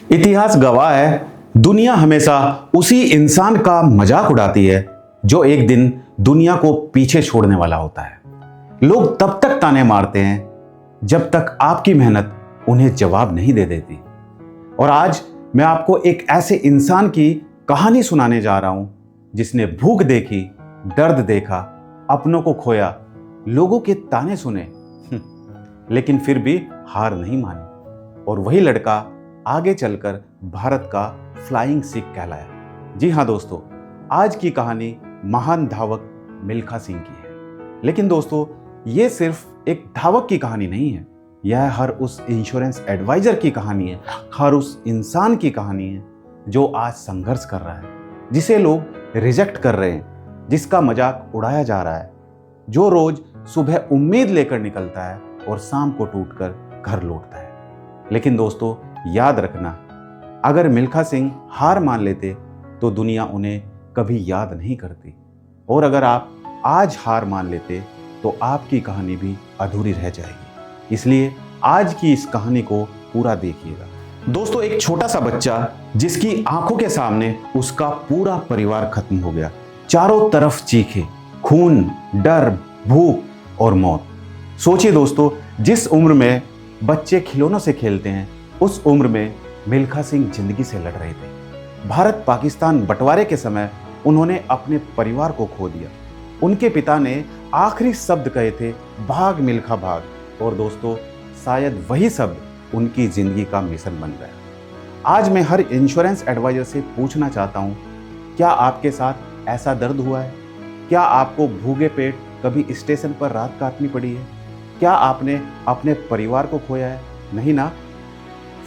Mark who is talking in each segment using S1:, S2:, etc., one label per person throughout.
S1: इतिहास गवाह है, दुनिया हमेशा उसी इंसान का मजाक उड़ाती है जो एक दिन दुनिया को पीछे छोड़ने वाला होता है। लोग तब तक ताने मारते हैं जब तक आपकी मेहनत उन्हें जवाब नहीं दे देती। और आज मैं आपको एक ऐसे इंसान की कहानी सुनाने जा रहा हूं जिसने भूख देखी, दर्द देखा, अपनों को खोया, लोगों के ताने सुने, लेकिन फिर भी हार नहीं मानी। और वही लड़का आगे चलकर भारत का फ्लाइंग सिख कहलाया। जी हाँ दोस्तों, आज की कहानी महान धावक मिल्खा सिंह की है। लेकिन दोस्तों, ये सिर्फ एक धावक की कहानी नहीं है, यह हर उस इंश्योरेंस एडवाइजर की कहानी है, हर उस इंसान की कहानी है जो आज संघर्ष कर रहा है, जिसे लोग रिजेक्ट कर रहे हैं, जिसका मजाक उड़ाया जा रहा है, जो रोज सुबह उम्मीद लेकर निकलता है और शाम को टूटकर घर लौटता है। लेकिन दोस्तों, याद रखना, अगर मिल्खा सिंह हार मान लेते तो दुनिया उन्हें कभी याद नहीं करती, और अगर आप आज हार मान लेते तो आपकी कहानी भी अधूरी रह जाएगी। इसलिए आज की इस कहानी को पूरा देखिएगा। दोस्तों, एक छोटा सा बच्चा जिसकी आंखों के सामने उसका पूरा परिवार खत्म हो गया, चारों तरफ चीखे, खून, डर, भूख और मौत। सोचिए दोस्तों, जिस उम्र में बच्चे खिलौनों से खेलते हैं, उस उम्र में मिल्खा सिंह जिंदगी से लड़ रहे थे। भारत पाकिस्तान बंटवारे के समय उन्होंने अपने परिवार को खो दिया। उनके पिता ने आखिरी शब्द कहे थे, भाग मिल्खा भाग। और दोस्तों, शायद वही शब्द उनकी जिंदगी का मिशन बन गया। आज मैं हर इंश्योरेंस एडवाइजर से पूछना चाहता हूं, क्या आपके साथ ऐसा दर्द हुआ है? क्या आपको भूखे पेट कभी स्टेशन पर रात काटनी पड़ी है? क्या आपने अपने परिवार को खोया है? नहीं ना?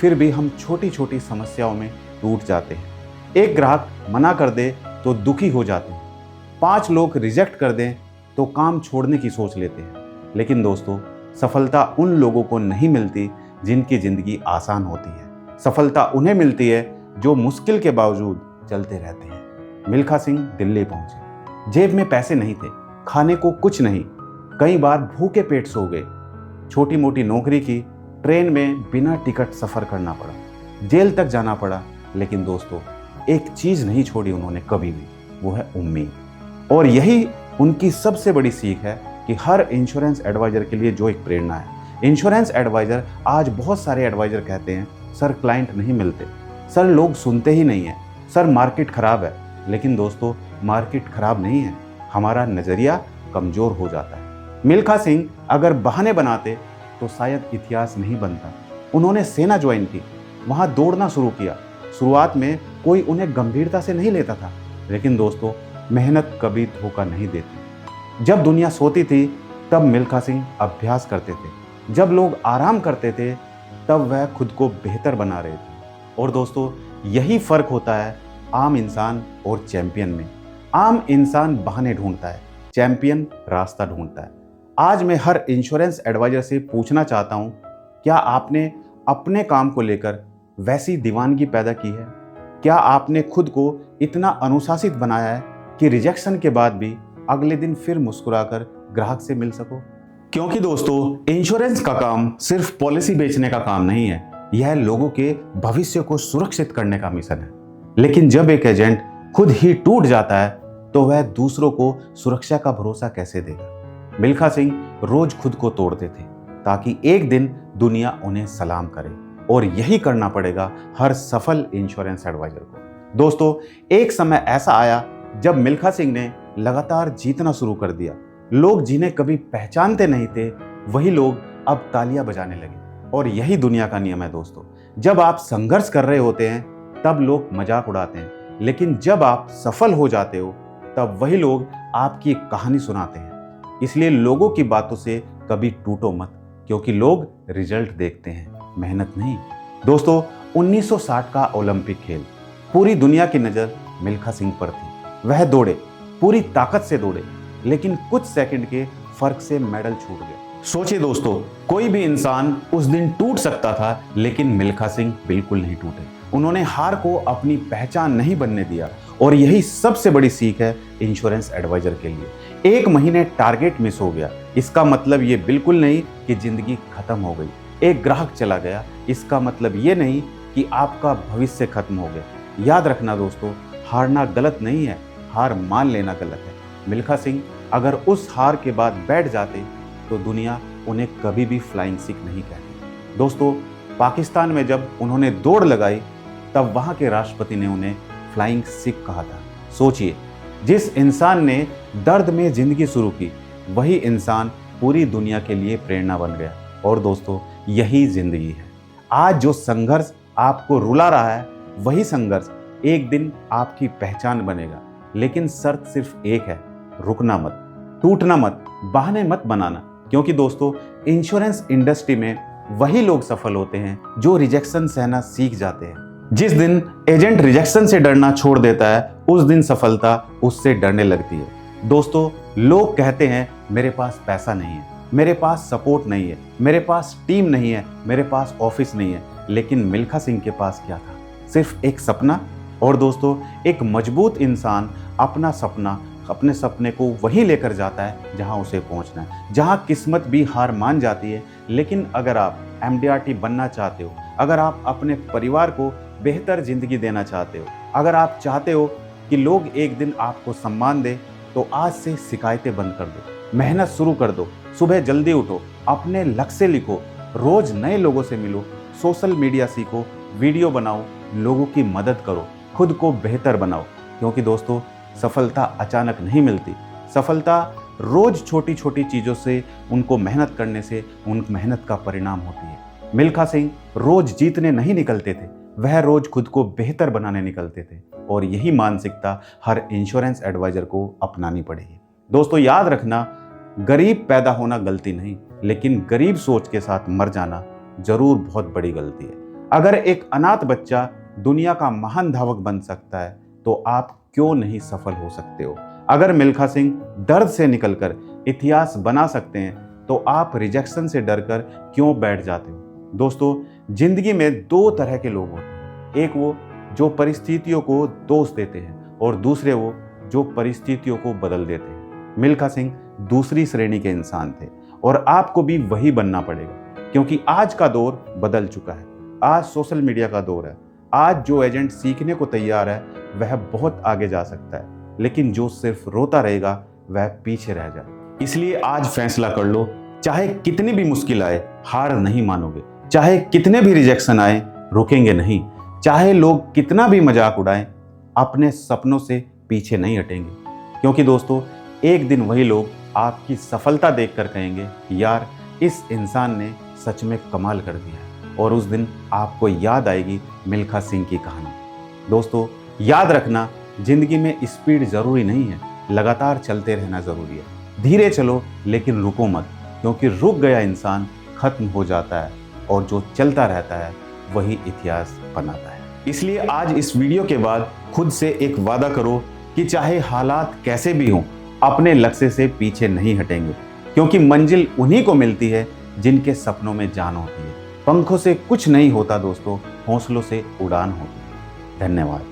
S1: फिर भी हम छोटी छोटी समस्याओं में टूट जाते हैं। एक ग्राहक मना कर दे तो दुखी हो जाते हैं, 5 लोग रिजेक्ट कर दें तो काम छोड़ने की सोच लेते हैं। लेकिन दोस्तों, सफलता उन लोगों को नहीं मिलती जिनकी जिंदगी आसान होती है। सफलता उन्हें मिलती है जो मुश्किल के बावजूद चलते रहते हैं। मिल्खा सिंह दिल्ली पहुंचे। जेब में पैसे नहीं थे, खाने को कुछ नहीं, कई बार भूखे पेट सो गए। छोटी मोटी नौकरी की, ट्रेन में बिना टिकट सफर करना पड़ा, जेल तक जाना पड़ा। लेकिन दोस्तों, एक चीज नहीं छोड़ी उन्होंने कभी भी, वो है उम्मीद। और यही उनकी सबसे बड़ी सीख है कि हर इंश्योरेंस एडवाइजर के लिए जो एक प्रेरणा है। इंश्योरेंस एडवाइजर, आज बहुत सारे एडवाइजर कहते हैं, सर क्लाइंट नहीं मिलते, सर लोग सुनते ही नहीं है, सर मार्केट खराब है। लेकिन दोस्तों, मार्केट खराब नहीं है, हमारा नजरिया कमजोर हो जाता है। मिल्खा सिंह अगर बहाने बनाते तो शायद इतिहास नहीं बनता। उन्होंने सेना ज्वाइन की, वहां दौड़ना शुरू किया। शुरुआत में कोई उन्हें गंभीरता से नहीं लेता था, लेकिन दोस्तों, मेहनत कभी धोखा नहीं देती। जब दुनिया सोती थी तब मिल्खा सिंह अभ्यास करते थे, जब लोग आराम करते थे तब वह खुद को बेहतर बना रहे थे। और दोस्तों, यही फर्क होता है आम इंसान और चैंपियन में। आम इंसान बहाने ढूंढता है, चैंपियन रास्ता ढूंढता है। आज मैं हर इंश्योरेंस एडवाइजर से पूछना चाहता हूं, क्या आपने अपने काम को लेकर वैसी दीवानगी पैदा की है? क्या आपने खुद को इतना अनुशासित बनाया है कि रिजेक्शन के बाद भी अगले दिन फिर मुस्कुराकर ग्राहक से मिल सको? क्योंकि दोस्तों, इंश्योरेंस का काम सिर्फ पॉलिसी बेचने का काम नहीं है, यह लोगों के भविष्य को सुरक्षित करने का मिशन है। लेकिन जब एक एजेंट खुद ही टूट जाता है तो वह दूसरों को सुरक्षा का भरोसा कैसे देगा? मिल्खा सिंह रोज खुद को तोड़ते थे ताकि एक दिन दुनिया उन्हें सलाम करे, और यही करना पड़ेगा हर सफल इंश्योरेंस एडवाइजर को। दोस्तों, एक समय ऐसा आया जब मिल्खा सिंह ने लगातार जीतना शुरू कर दिया। लोग जिन्हें कभी पहचानते नहीं थे, वही लोग अब तालियां बजाने लगे। और यही दुनिया का नियम है दोस्तों, जब आप संघर्ष कर रहे होते हैं तब लोग मजाक उड़ाते हैं, लेकिन जब आप सफल हो जाते हो तब वही लोग आपकी कहानी सुनाते हैं। इसलिए लोगों की बातों से कभी टूटो मत, क्योंकि लोग रिजल्ट देखते हैं, मेहनत नहीं। दोस्तों, 1960 का ओलंपिक खेल, पूरी दुनिया की नज़र मिल्खा सिंह पर थी। वह दौड़े, पूरी ताकत से दौड़े, लेकिन कुछ सेकंड के फर्क से मेडल छूट गया। सोचिए दोस्तों, कोई भी इंसान उस दिन टूट सकता था, लेकिन मिल्खा सिंह बिल्कुल नहीं टूटे। उन्होंने हार को अपनी पहचान नहीं बनने दिया। और यही सबसे बड़ी सीख है इंश्योरेंस एडवाइजर के लिए। 1 महीने टारगेट मिस हो गया, इसका मतलब ये बिल्कुल नहीं कि जिंदगी खत्म हो गई। एक ग्राहक चला गया, इसका मतलब ये नहीं कि आपका भविष्य खत्म हो गया। याद रखना दोस्तों, हारना गलत नहीं है, हार मान लेना गलत है। मिल्खा सिंह अगर उस हार के बाद बैठ जाते तो दुनिया उन्हें कभी भी फ्लाइंग सिख नहीं कहती। दोस्तों, पाकिस्तान में जब उन्होंने दौड़ लगाई तब वहां के राष्ट्रपति ने उन्हें फ्लाइंग सिख कहा था। सोचिए, जिस इंसान ने दर्द में जिंदगी शुरू की वही इंसान पूरी दुनिया के लिए प्रेरणा बन गया। और दोस्तों, यही जिंदगी है। आज जो संघर्ष आपको रुला रहा है वही संघर्ष एक दिन आपकी पहचान बनेगा। लेकिन शर्त सिर्फ एक है, रुकना मत, टूटना मत, बहाने मत बनाना। क्योंकि दोस्तों, इंश्योरेंस इंडस्ट्री में वही लोग सफल होते हैं जो रिजेक्शन सहना सीख जाते हैं। जिस दिन एजेंट रिजेक्शन से डरना छोड़ देता है उस दिन सफलता उससे डरने लगती है। दोस्तों, लोग कहते हैं मेरे पास पैसा नहीं है, मेरे पास सपोर्ट नहीं है, मेरे पास टीम नहीं है, मेरे पास ऑफिस नहीं है। लेकिन मिल्खा सिंह के पास क्या था? सिर्फ एक सपना। और दोस्तों, एक मजबूत इंसान अपने सपने को वहीं लेकर जाता है जहां उसे पहुंचना है, जहां किस्मत भी हार मान जाती है। लेकिन अगर आप MDRT बनना चाहते हो, अगर आप अपने परिवार को बेहतर जिंदगी देना चाहते हो, अगर आप चाहते हो कि लोग एक दिन आपको सम्मान दे, तो आज से शिकायतें बंद कर दो, मेहनत शुरू कर दो, सुबह जल्दी उठो, अपने लक्ष्य लिखो, रोज नए लोगों से मिलो, सोशल मीडिया सीखो, वीडियो बनाओ, लोगों की मदद करो, खुद को बेहतर बनाओ। क्योंकि दोस्तों, सफलता अचानक नहीं मिलती। सफलता रोज छोटी छोटी चीज़ों से, उनको मेहनत करने से उन मेहनत का परिणाम होती है। मिल्खा सिंह रोज जीतने नहीं निकलते थे, वह रोज खुद को बेहतर बनाने निकलते थे। और यही मानसिकता हर इंश्योरेंस एडवाइजर को अपनानी पड़ेगी। दोस्तों, याद रखना, गरीब पैदा होना गलती नहीं, लेकिन गरीब सोच के साथ मर जाना जरूर बहुत बड़ी गलती है। अगर एक अनाथ बच्चा दुनिया का महान धावक बन सकता है तो आप क्यों नहीं सफल हो सकते हो? अगर मिल्खा सिंह दर्द से निकलकर इतिहास बना सकते हैं तो आप रिजेक्शन से डरकर क्यों बैठ जाते हो? दोस्तों, जिंदगी में दो तरह के लोग होते हैं। एक वो जो परिस्थितियों को दोष देते हैं और दूसरे वो जो परिस्थितियों को बदल देते हैं। मिल्खा सिंह दूसरी श्रेणी के इंसान थे और आपको भी वही बनना पड़ेगा। क्योंकि आज का दौर बदल चुका है। आज सोशल मीडिया का दौर है। आज जो एजेंट सीखने को तैयार है वह बहुत आगे जा सकता है, लेकिन जो सिर्फ रोता रहेगा वह पीछे रह जाए। इसलिए आज फैसला कर लो, चाहे कितनी भी मुश्किल आए हार नहीं मानोगे, चाहे कितने भी रिजेक्शन आए रुकेंगे नहीं, चाहे लोग कितना भी मजाक उड़ाएं अपने सपनों से पीछे नहीं हटेंगे। क्योंकि दोस्तों, एक दिन वही लोग आपकी सफलता देखकर कहेंगे, यार इस इंसान ने सच में कमाल कर दिया। और उस दिन आपको याद आएगी मिल्खा सिंह की कहानी। दोस्तों, याद रखना, जिंदगी में स्पीड जरूरी नहीं है, लगातार चलते रहना जरूरी है। धीरे चलो लेकिन रुको मत, क्योंकि रुक गया इंसान खत्म हो जाता है और जो चलता रहता है वही इतिहास बनाता है। इसलिए आज इस वीडियो के बाद खुद से एक वादा करो कि चाहे हालात कैसे भी हों, अपने लक्ष्य से पीछे नहीं हटेंगे। क्योंकि मंजिल उन्हीं को मिलती है जिनके सपनों में जान होती है। पंखों से कुछ नहीं होता दोस्तों, हौसलों से उड़ान होती है। धन्यवाद।